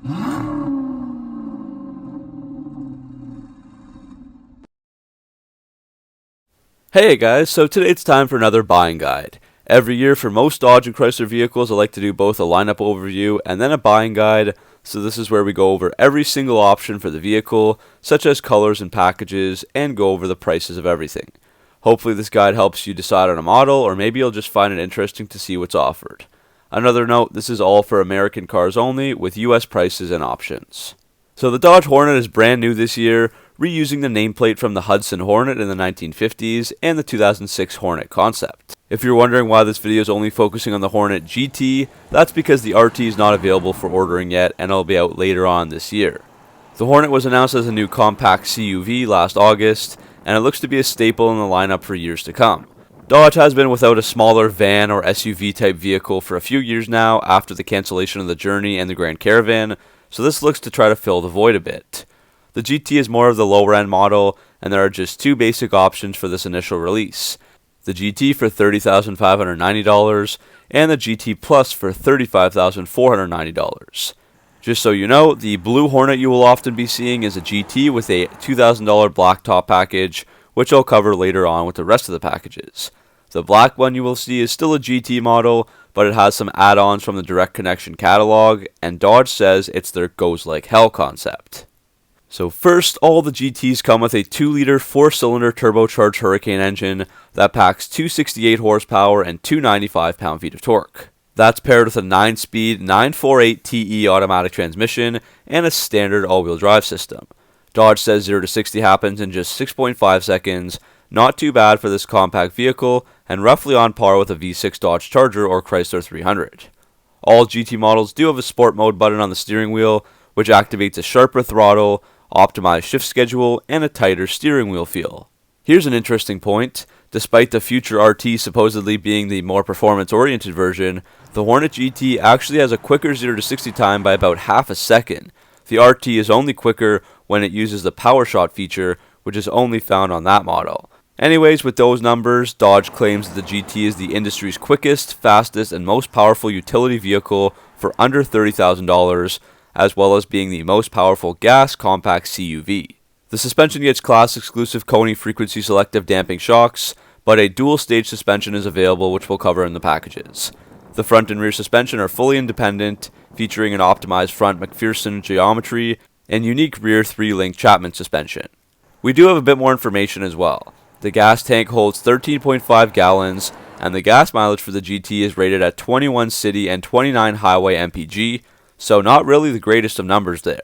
Hey guys, so today it's time for another buying guide. Every year for most Dodge and Chrysler vehicles, I like to do both a lineup overview and then a buying guide. So this is where we go over every single option for the vehicle, such as colors and packages, and go over the prices of everything. Hopefully this guide helps you decide on a model, or maybe you'll just find it interesting to see what's offered. Another note, this is all for American cars only, with US prices and options. So the Dodge Hornet is brand new this year, reusing the nameplate from the Hudson Hornet in the 1950s and the 2006 Hornet concept. If you're wondering why this video is only focusing on the Hornet GT, that's because the RT is not available for ordering yet and it'll be out later on this year. The Hornet was announced as a new compact CUV last August, and it looks to be a staple in the lineup for years to come. Dodge has been without a smaller van or SUV type vehicle for a few years now after the cancellation of the Journey and the Grand Caravan, so this looks to try to fill the void a bit. The GT is more of the lower end model, and there are just two basic options for this initial release. The GT for $30,590 and the GT Plus for $35,490. Just so you know, the blue Hornet you will often be seeing is a GT with a $2,000 blacktop package, which I'll cover later on with the rest of the packages. The black one you will see is still a GT model, but it has some add-ons from the Direct Connection catalog, and Dodge says it's their goes like hell concept. So first, all the GTs come with a 2-liter 4-cylinder turbocharged Hurricane engine that packs 268 horsepower and 295 pound-feet of torque. That's paired with a 9-speed 948 TE automatic transmission and a standard all-wheel drive system. Dodge says 0 to 60 happens in just 6.5 seconds, not too bad for this compact vehicle, and roughly on par with a V6 Dodge Charger or Chrysler 300. All GT models do have a sport mode button on the steering wheel, which activates a sharper throttle, optimized shift schedule, and a tighter steering wheel feel. Here's an interesting point. Despite the future RT supposedly being the more performance-oriented version, the Hornet GT actually has a quicker 0 to 60 time by about half a second. The RT is only quicker when it uses the Power Shot feature, which is only found on that model. Anyways, with those numbers, Dodge claims that the GT is the industry's quickest, fastest, and most powerful utility vehicle for under $30,000, as well as being the most powerful gas compact CUV. The suspension gets class-exclusive Koni frequency selective damping shocks, but a dual-stage suspension is available, which we'll cover in the packages. The front and rear suspension are fully independent, featuring an optimized front McPherson geometry and unique rear 3-link Chapman suspension. We do have a bit more information as well. The gas tank holds 13.5 gallons, and the gas mileage for the GT is rated at 21 city and 29 highway mpg, so not really the greatest of numbers there.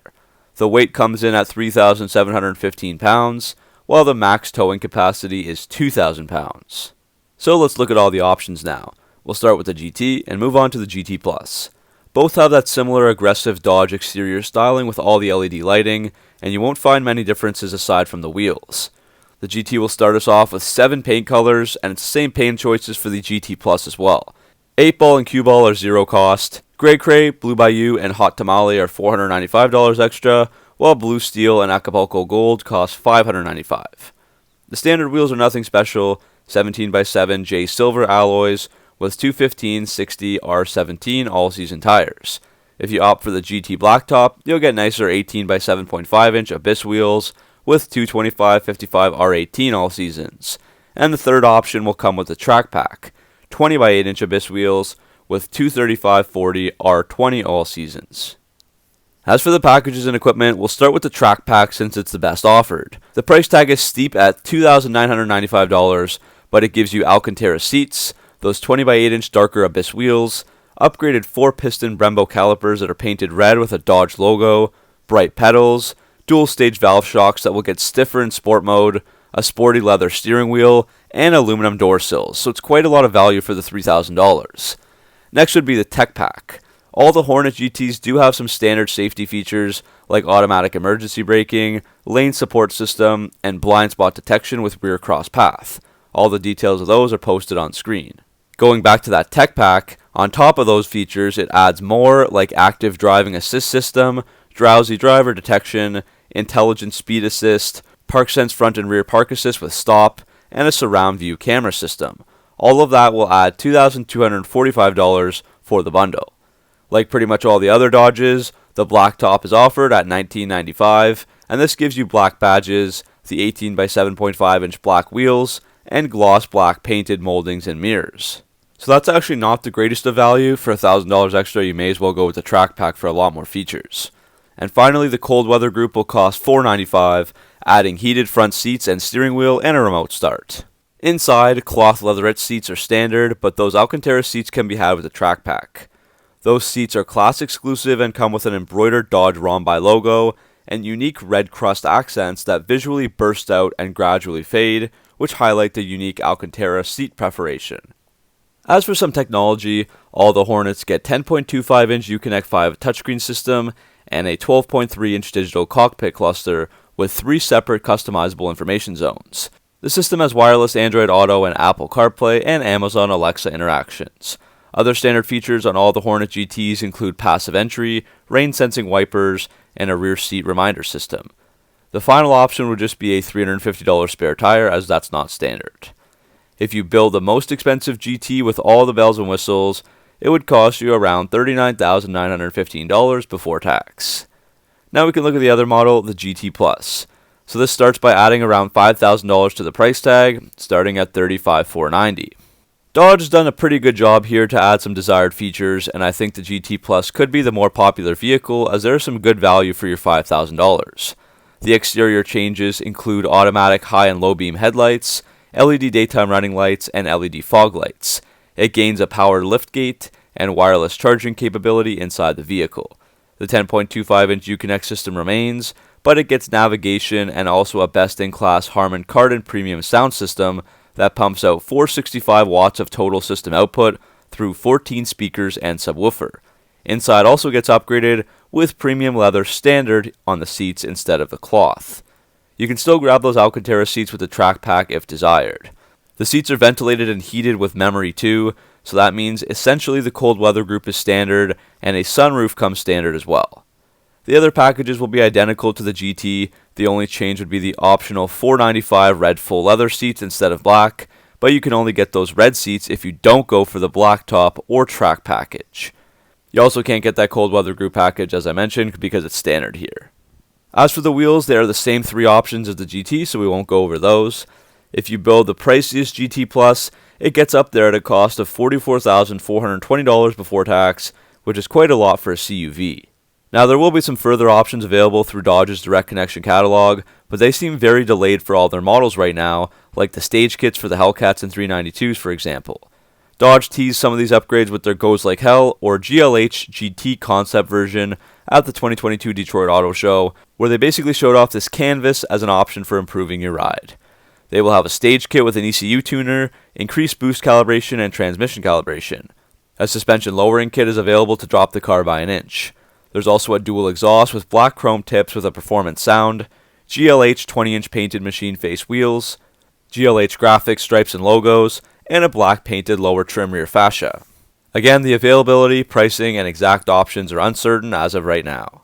The weight comes in at 3,715 pounds, while the max towing capacity is 2,000 pounds. So let's look at all the options now. We'll start with the GT and move on to the GT Plus. Both have that similar aggressive Dodge exterior styling with all the LED lighting, and you won't find many differences aside from the wheels. The GT will start us off with 7 paint colors, and it's the same paint choices for the GT Plus as well. 8-ball and Q-ball are zero cost. Grey Cray, Blue Bayou, and Hot Tamale are $495 extra, while Blue Steel and Acapulco Gold cost $595. The standard wheels are nothing special, 17x7 J Silver alloys with 215/60 R17 all-season tires. If you opt for the GT Blacktop, you'll get nicer 18x7.5-inch Abyss wheels with 225/55 R18 all seasons. And the third option will come with the Track Pack, 20x8-inch Abyss wheels with 235/40 R20 all seasons. As for the packages and equipment, we'll start with the Track Pack since it's the best offered. The price tag is steep at $2,995, but it gives you Alcantara seats, those 20x8-inch darker Abyss wheels, upgraded 4-piston Brembo calipers that are painted red with a Dodge logo, bright pedals, dual-stage valve shocks that will get stiffer in sport mode, a sporty leather steering wheel, and aluminum door sills, so it's quite a lot of value for the $3,000. Next would be the Tech Pack. All the Hornet GTs do have some standard safety features like automatic emergency braking, lane support system, and blind spot detection with rear cross path. All the details of those are posted on screen. Going back to that Tech Pack, on top of those features it adds more like active driving assist system, drowsy driver detection, intelligent speed assist, ParkSense front and rear park assist with stop, and a surround view camera system. All of that will add $2,245 for the bundle. Like pretty much all the other Dodges, The black top is offered at $19.95, and this gives you black badges, the 18 by 7.5 inch black wheels, and gloss black painted moldings and mirrors. So that's actually not the greatest of value. For $1,000 extra, you may as well go with the track pack for a lot more features. And finally, the cold weather group will cost $4.95, adding heated front seats and steering wheel and a remote start. Inside, cloth leatherette seats are standard, but those Alcantara seats can be had with the track pack. Those seats are class exclusive and come with an embroidered Dodge Rhombus logo and unique red crust accents that visually burst out and gradually fade, which highlight the unique Alcantara seat perforation. As for some technology, all the Hornets get 10.25-inch Uconnect 5 touchscreen system and a 12.3-inch digital cockpit cluster with 3 separate customizable information zones. The system has wireless Android Auto and Apple CarPlay and Amazon Alexa interactions. Other standard features on all the Hornet GTs include passive entry, rain-sensing wipers, and a rear seat reminder system. The final option would just be a $350 spare tire, as that's not standard. If you build the most expensive GT with all the bells and whistles, it would cost you around $39,915 before tax. Now we can look at the other model, the GT Plus. So this starts by adding around $5,000 to the price tag, starting at $35,490. Dodge has done a pretty good job here to add some desired features, and I think the GT Plus could be the more popular vehicle as there is some good value for your $5,000. The exterior changes include automatic high and low beam headlights, LED daytime running lights, and LED fog lights. It gains a powered liftgate and wireless charging capability inside the vehicle. The 10.25-inch Uconnect system remains, but it gets navigation and also a best-in-class Harman Kardon premium sound system that pumps out 465 watts of total system output through 14 speakers and subwoofer. Inside also gets upgraded with premium leather standard on the seats instead of the cloth. You can still grab those Alcantara seats with the track pack if desired. The seats are ventilated and heated with memory too, so that means essentially the cold weather group is standard and a sunroof comes standard as well. The other packages will be identical to the GT, the only change would be the optional $495 red full leather seats instead of black, but you can only get those red seats if you don't go for the black top or track package. You also can't get that cold weather group package as I mentioned because it's standard here. As for the wheels, they are the same 3 options as the GT, so we won't go over those. If you build the priciest GT Plus, it gets up there at a cost of $44,420 before tax, which is quite a lot for a CUV. Now there will be some further options available through Dodge's Direct Connection catalog, but they seem very delayed for all their models right now, like the stage kits for the Hellcats and 392s for example. Dodge teased some of these upgrades with their Goes Like Hell or GLH GT concept version at the 2022 Detroit Auto Show, where they basically showed off this canvas as an option for improving your ride. They will have a stage kit with an ECU tuner, increased boost calibration, and transmission calibration. A suspension lowering kit is available to drop the car by an inch. There's also a dual exhaust with black chrome tips with a performance sound, GLH 20-inch painted machine face wheels, GLH graphics, stripes, and logos, and a black painted lower trim rear fascia. Again, the availability, pricing, and exact options are uncertain as of right now.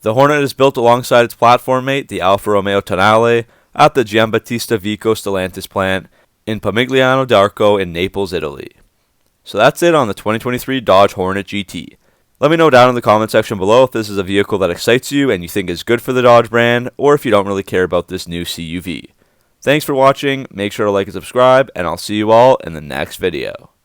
The Hornet is built alongside its platform mate, the Alfa Romeo Tonale, at the Giambattista Vico Stellantis plant in Pomigliano d'Arco in Naples, Italy. So that's it on the 2023 Dodge Hornet GT. Let me know down in the comment section below if this is a vehicle that excites you and you think is good for the Dodge brand, or if you don't really care about this new CUV. Thanks for watching, make sure to like and subscribe, and I'll see you all in the next video.